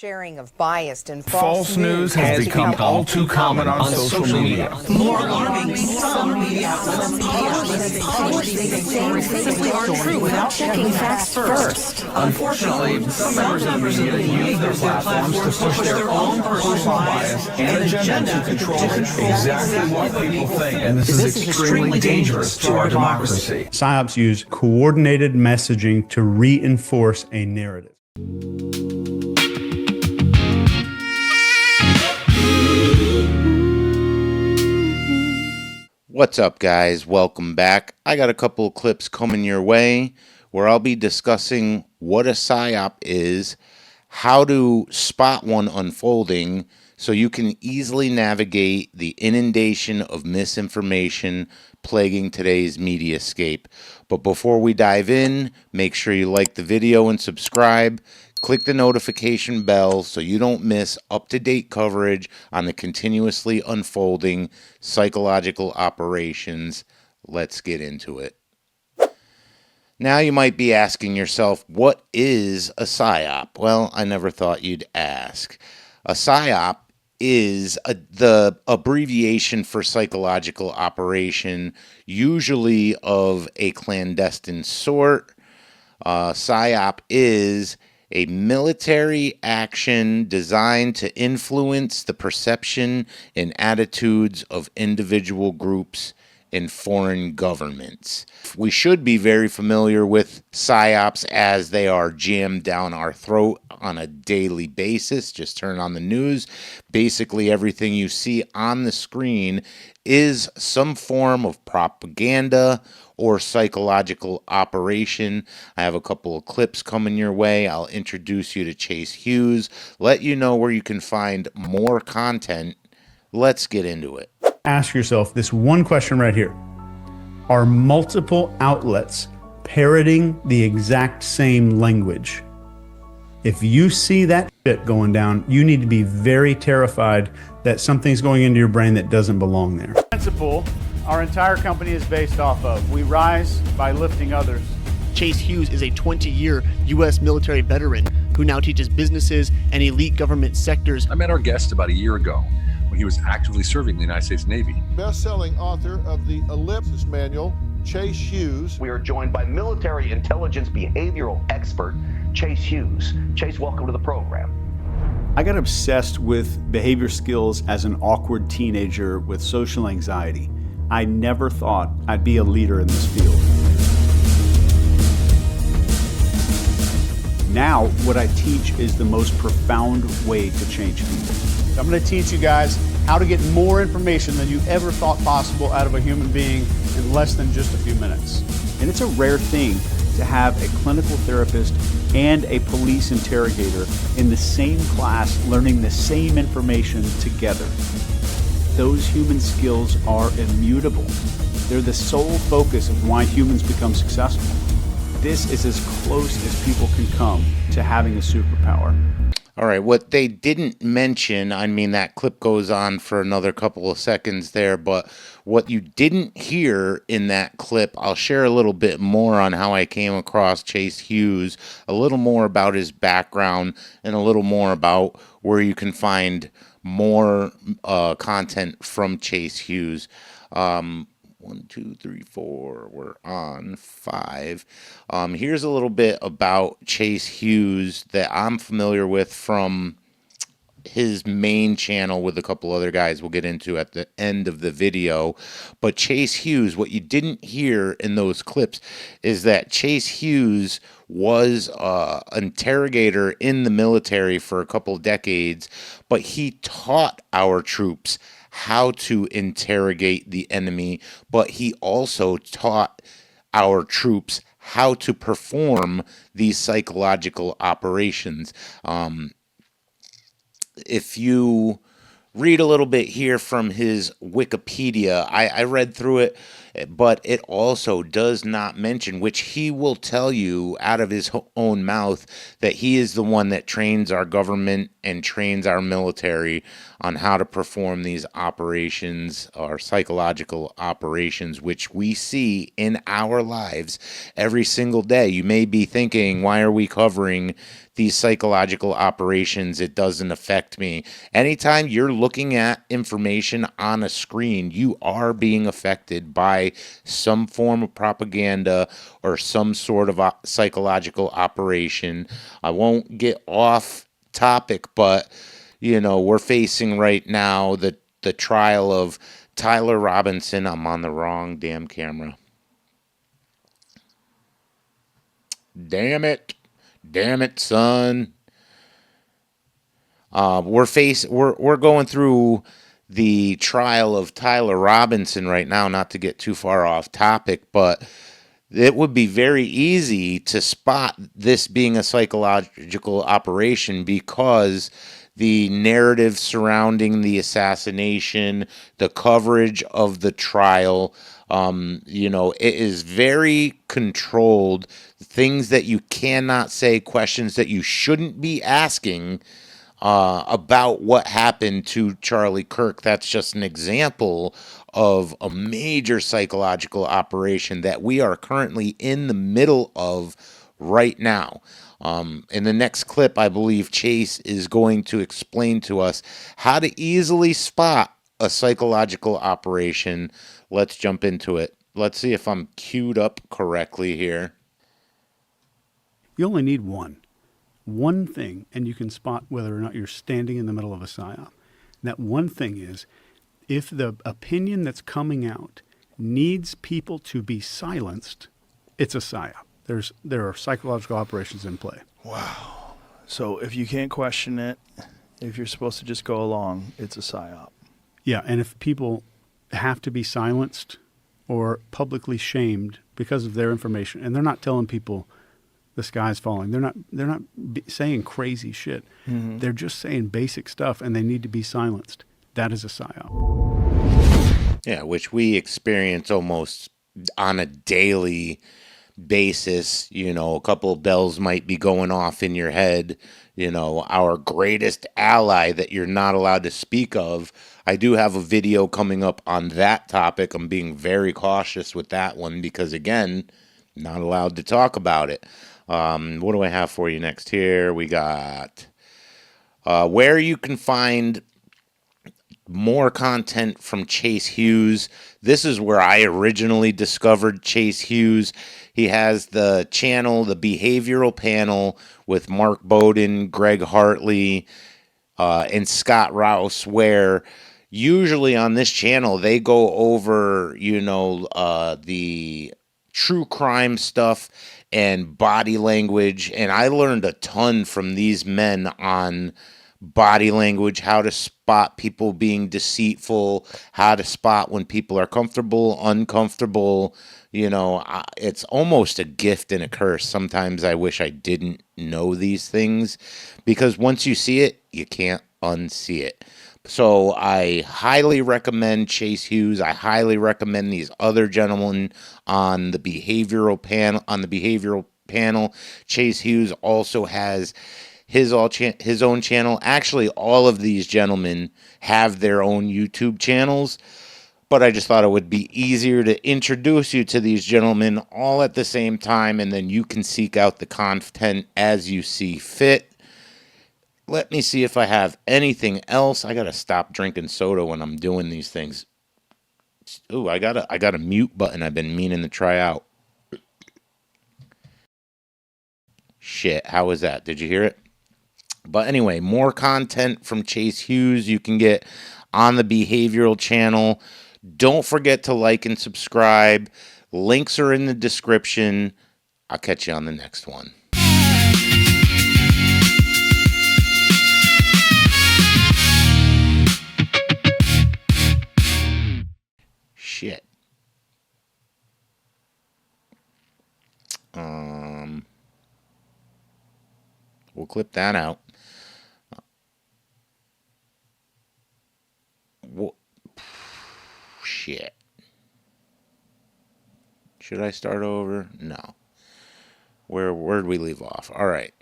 sharing of biased and false news has become all too common on social media. More alarming, some media outlets publish these things simply aren't true without checking facts first. Unfortunately, some members of the media use their platforms to push their own personal bias and agenda to control exactly what people think. And this is extremely dangerous to our democracy. PsyOps use coordinated messaging to reinforce a narrative. What's up, guys? Welcome back. I got a couple of clips coming your way where I'll be discussing what a PsyOp is, how to spot one unfolding so you can easily navigate the inundation of misinformation plaguing today's mediascape. But before we dive in, make sure you like the video and subscribe. Click the notification bell so you don't miss up-to-date coverage on the continuously unfolding psychological operations. Let's get into it. Now you might be asking yourself, what is a PsyOp? Well, I never thought you'd ask. A PsyOp is the abbreviation for psychological operation, usually of a clandestine sort. PsyOp is a military action designed to influence the perception and attitudes of individual groups in foreign governments. We should be very familiar with PsyOps as they are jammed down our throat on a daily basis. Just turn on the news. Basically, everything you see on the screen is some form of propaganda or psychological operation. I have a couple of clips coming your way. I'll introduce you to Chase Hughes, let you know where you can find more content. Let's get into it. Ask yourself this one question right here. Are multiple outlets parroting the exact same language? If you see that shit going down, you need to be very terrified that something's going into your brain that doesn't belong there. Principle our entire company is based off of. We rise by lifting others. Chase Hughes is a 20-year U.S. military veteran who now teaches businesses and elite government sectors. I met our guest about a year ago when he was actively serving the United States Navy. Best-selling author of the Ellipsis Manual, Chase Hughes. We are joined by military intelligence behavioral expert, Chase Hughes. Chase, welcome to the program. I got obsessed with behavior skills as an awkward teenager with social anxiety. I never thought I'd be a leader in this field. Now, what I teach is the most profound way to change people. I'm going to teach you guys how to get more information than you ever thought possible out of a human being in less than just a few minutes. And it's a rare thing to have a clinical therapist and a police interrogator in the same class learning the same information together. Those human skills are immutable. They're the sole focus of why humans become successful. This is as close as people can come to having a superpower. All right, what they didn't mention, I mean, that clip goes on for another couple of seconds there, but what you didn't hear in that clip, I'll share a little bit more on how I came across Chase Hughes, a little more about his background, and a little more about where you can find more content from Chase Hughes. 1, 2, 3, 4, we're on 5. Here's a little bit about Chase Hughes that I'm familiar with from his main channel with a couple other guys we'll get into at the end of the video. But Chase Hughes, what you didn't hear in those clips is that Chase Hughes was an interrogator in the military for a couple decades, but he taught our troops how to interrogate the enemy, but he also taught our troops how to perform these psychological operations. If you read a little bit here from his Wikipedia, I read through it, but it also does not mention, which he will tell you out of his own mouth, that he is the one that trains our government and trains our military on how to perform these operations, or psychological operations, which we see in our lives every single day. You may be thinking, why are we covering these psychological operations, it doesn't affect me. Anytime you're looking at information on a screen, you are being affected by some form of propaganda or some sort of psychological operation. I won't get off topic, but we're facing right now the trial of Tyler Robinson. I'm on the wrong damn camera. Damn it, son. We're going through the trial of Tyler Robinson right now. Not to get too far off topic, but it would be very easy to spot this being a psychological operation because the narrative surrounding the assassination, the coverage of the trial, it is very controlled. Things that you cannot say, questions that you shouldn't be asking about what happened to Charlie Kirk. That's just an example of a major psychological operation that we are currently in the middle of right now. In the next clip, I believe Chase is going to explain to us how to easily spot a psychological operation. Let's jump into it. Let's see if I'm queued up correctly here. You only need one thing, and you can spot whether or not you're standing in the middle of a psyop. That one thing is, if the opinion that's coming out needs people to be silenced, it's a psyop. There are psychological operations in play. Wow. So if you can't question it, if you're supposed to just go along, it's a psyop. Yeah, and if people have to be silenced or publicly shamed because of their information, and they're not telling people the sky's falling, they're not saying crazy shit. Mm-hmm. They're just saying basic stuff, and they need to be silenced. That is a psyop. Yeah, which we experience almost on a daily basis. A couple of bells might be going off in your head. Our greatest ally that you're not allowed to speak of. I do have a video coming up on that topic. I'm being very cautious with that one because, again, not allowed to talk about it. What do I have for you next here? We got where you can find more content from Chase Hughes. This is where I originally discovered Chase Hughes. He has the channel, the Behavioral Panel, with Mark Bowden, Greg Hartley, and Scott Rouse, where usually on this channel they go over, the true crime stuff and body language. And I learned a ton from these men on body language, how to spot people being deceitful, how to spot when people are comfortable, uncomfortable. It's almost a gift and a curse. Sometimes I wish I didn't know these things because once you see it, you can't unsee it. So I highly recommend Chase Hughes. I highly recommend these other gentlemen on the behavioral panel. Chase Hughes also has his own channel. Actually, all of these gentlemen have their own YouTube channels, but I just thought it would be easier to introduce you to these gentlemen all at the same time, and then you can seek out the content as you see fit. Let me see if I have anything else. I gotta stop drinking soda when I'm doing these things. Ooh, I got a mute button I've been meaning to try out. Shit, how was that? Did you hear it? But anyway, more content from Chase Hughes you can get on the Behavioral channel. Don't forget to like and subscribe. Links are in the description. I'll catch you on the next one. Shit. We'll clip that out. Shit. Should I start over? No. Where'd we leave off? All right.